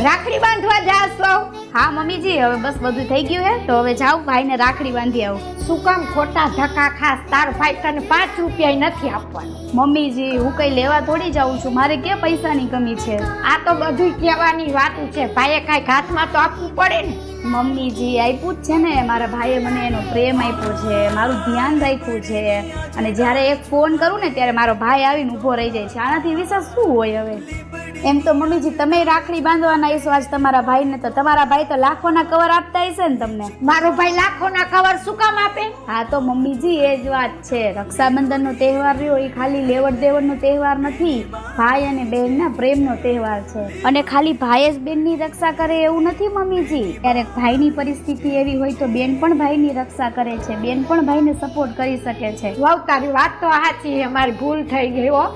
રાખડી બાંધવા જાશો? હા મમ્મીજી, હવે બસ બધું થઈ ગયું હે તો હવે જાઉં ભાઈને રાખડી બાંધી આવું. શું કામ ખોટા ધક્કા ખાસ? તાર ભાઈ તને 5 રૂપિયા નથી આપવાનો. મમ્મીજી, હું કઈ લેવા થોડી જાઉં છું, મારે ક્યાં પૈસાની કમી છે. આ તો બધું કહેવાની વાતું છે. ભાઈએ કાંઈ હાથમાં તો આપવું પડે ને. મમ્મીજી, આપ્યું જ છે ને, મારા ભાઈએ મને એનો પ્રેમ આપ્યો છે, મારું ધ્યાન રાખ્યું છે, અને જ્યારે એક ફોન કરું ને ત્યારે મારો ભાઈ આવીને ઊભો રહી જાય છે. આનાથી વિશેષ શું હોય હવે? એમ તો મમ્મીજી તમે રાખડી બાંધવાના હશો આજ તમારા ભાઈને, તો તમારા ભાઈ તો લાખોના કવર આપતા હશે ને તમને. મારો ભાઈ લાખોના કવર શું કામ આપે? હા તો મમ્મીજી, એ જ વાત છે. રક્ષાબંધનનો તહેવાર રહ્યો એ ખાલી લેવડ દેવડનો તહેવાર નથી, ભાઈ અને બહેનના પ્રેમનો તહેવાર છે. અને ખાલી ભાઈ જ બેનની રક્ષા કરે એવું નથી મમ્મીજી. ક્યારેક ભાઈની પરિસ્થિતિ એવી હોય તો બેન પણ ભાઈની રક્ષા કરે છે, બેન પણ ભાઈને સપોર્ટ કરી શકે છે. વાવ, તારી વાત તો સાચી. અમારી ભૂલ થઈ ગઈ હો.